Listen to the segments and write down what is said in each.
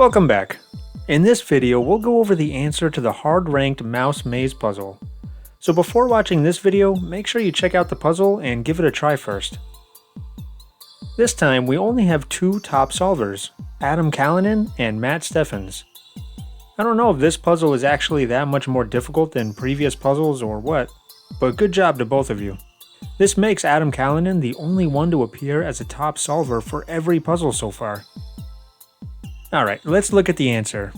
Welcome back. In this video, we'll go over the answer to the hard-ranked mouse maze puzzle. So before watching this video, make sure you check out the puzzle and give it a try first. This time, we only have two top solvers, Adam Callanan and Matt Steffens. I don't know if this puzzle is actually that much more difficult than previous puzzles or what, but good job to both of you. This makes Adam Callanan the only one to appear as a top solver for every puzzle so far. Alright, let's look at the answer.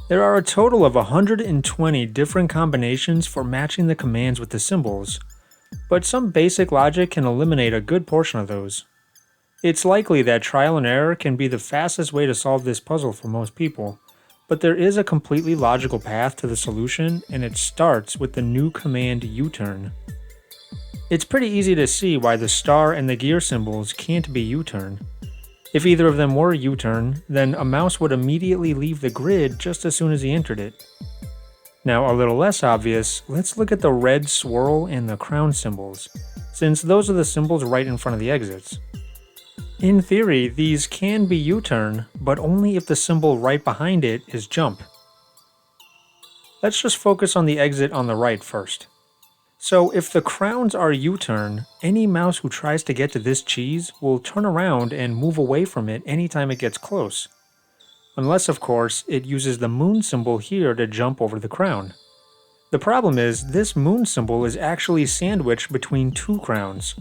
There are a total of 120 different combinations for matching the commands with the symbols, but some basic logic can eliminate a good portion of those. It's likely that trial and error can be the fastest way to solve this puzzle for most people, but there is a completely logical path to the solution, and it starts with the new command U-turn. It's pretty easy to see why the star and the gear symbols can't be U-turn. If either of them were U-turn, then a mouse would immediately leave the grid just as soon as he entered it. Now, a little less obvious, let's look at the red swirl and the crown symbols, since those are the symbols right in front of the exits. In theory, these can be U-turn, but only if the symbol right behind it is jump. Let's just focus on the exit on the right first. So if the crowns are U-turn, any mouse who tries to get to this cheese will turn around and move away from it anytime it gets close. Unless, of course, it uses the moon symbol here to jump over the crown. The problem is, this moon symbol is actually sandwiched between two crowns.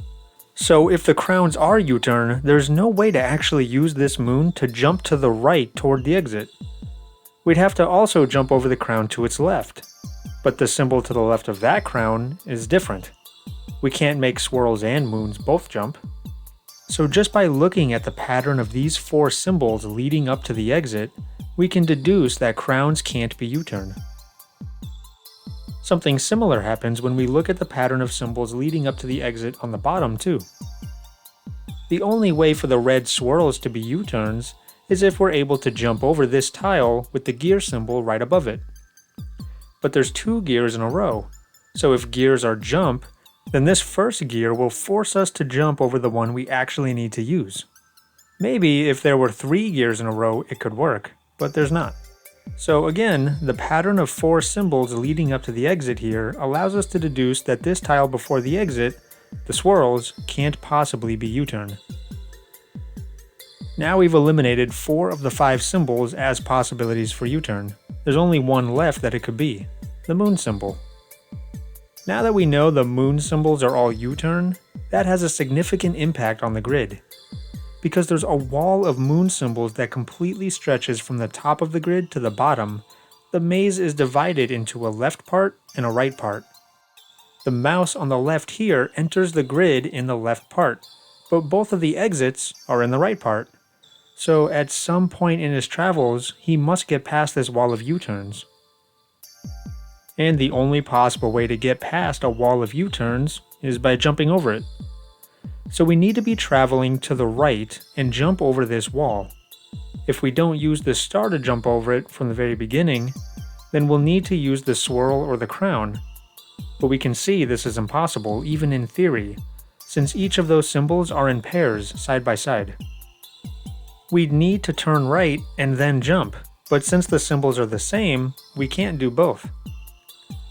So if the crowns are U-turn, there's no way to actually use this moon to jump to the right toward the exit. We'd have to also jump over the crown to its left. But the symbol to the left of that crown is different. We can't make swirls and moons both jump. So just by looking at the pattern of these four symbols leading up to the exit, we can deduce that crowns can't be U-turn. Something similar happens when we look at the pattern of symbols leading up to the exit on the bottom too. The only way for the red swirls to be U-turns is if we're able to jump over this tile with the gear symbol right above it. But there's two gears in a row, so if gears are jump, then this first gear will force us to jump over the one we actually need to use. Maybe if there were three gears in a row it could work, but there's not. So again, the pattern of four symbols leading up to the exit here allows us to deduce that this tile before the exit, the swirls, can't possibly be U-turn. Now we've eliminated 4 of the 5 symbols as possibilities for U-turn. There's only one left that it could be, the moon symbol. Now that we know the moon symbols are all U-turn, that has a significant impact on the grid. Because there's a wall of moon symbols that completely stretches from the top of the grid to the bottom, the maze is divided into a left part and a right part. The mouse on the left here enters the grid in the left part, but both of the exits are in the right part. So at some point in his travels, he must get past this wall of U-turns. And the only possible way to get past a wall of U-turns is by jumping over it. So we need to be traveling to the right and jump over this wall. If we don't use the star to jump over it from the very beginning, then we'll need to use the swirl or the crown. But we can see this is impossible even in theory, since each of those symbols are in pairs side by side. We'd need to turn right and then jump, but since the symbols are the same, we can't do both.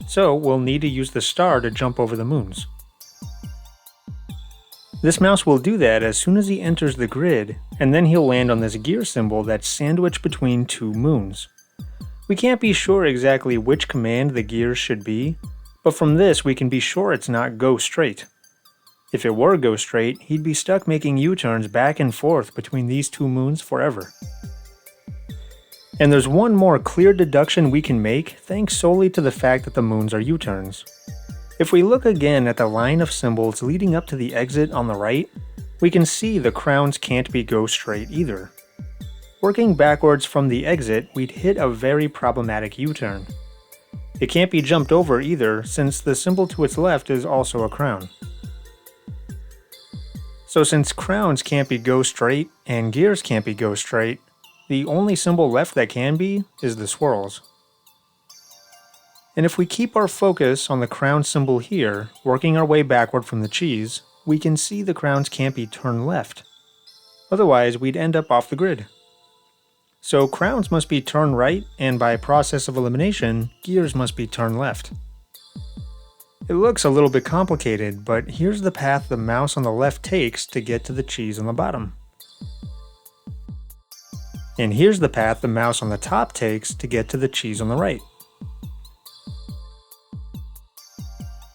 So we'll need to use the star to jump over the moons. This mouse will do that as soon as he enters the grid, and then he'll land on this gear symbol that's sandwiched between two moons. We can't be sure exactly which command the gears should be, but from this we can be sure it's not go straight. If it were go straight, he'd be stuck making U-turns back and forth between these two moons forever. And there's one more clear deduction we can make thanks solely to the fact that the moons are U-turns. If we look again at the line of symbols leading up to the exit on the right, we can see the crowns can't be go straight either. Working backwards from the exit, we'd hit a very problematic U-turn. It can't be jumped over either, since the symbol to its left is also a crown. So since crowns can't be go straight and gears can't be go straight, the only symbol left that can be is the swirls. And if we keep our focus on the crown symbol here, working our way backward from the cheese, we can see the crowns can't be turned left. Otherwise, we'd end up off the grid. So crowns must be turned right, and by process of elimination, gears must be turned left. It looks a little bit complicated, but here's the path the mouse on the left takes to get to the cheese on the bottom. And here's the path the mouse on the top takes to get to the cheese on the right.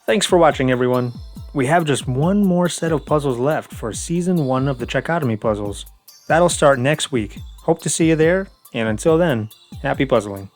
Thanks for watching, everyone. We have just one more set of puzzles left for Season 1 of the Trichotomy puzzles. That'll start next week. Hope to see you there, and until then, happy puzzling.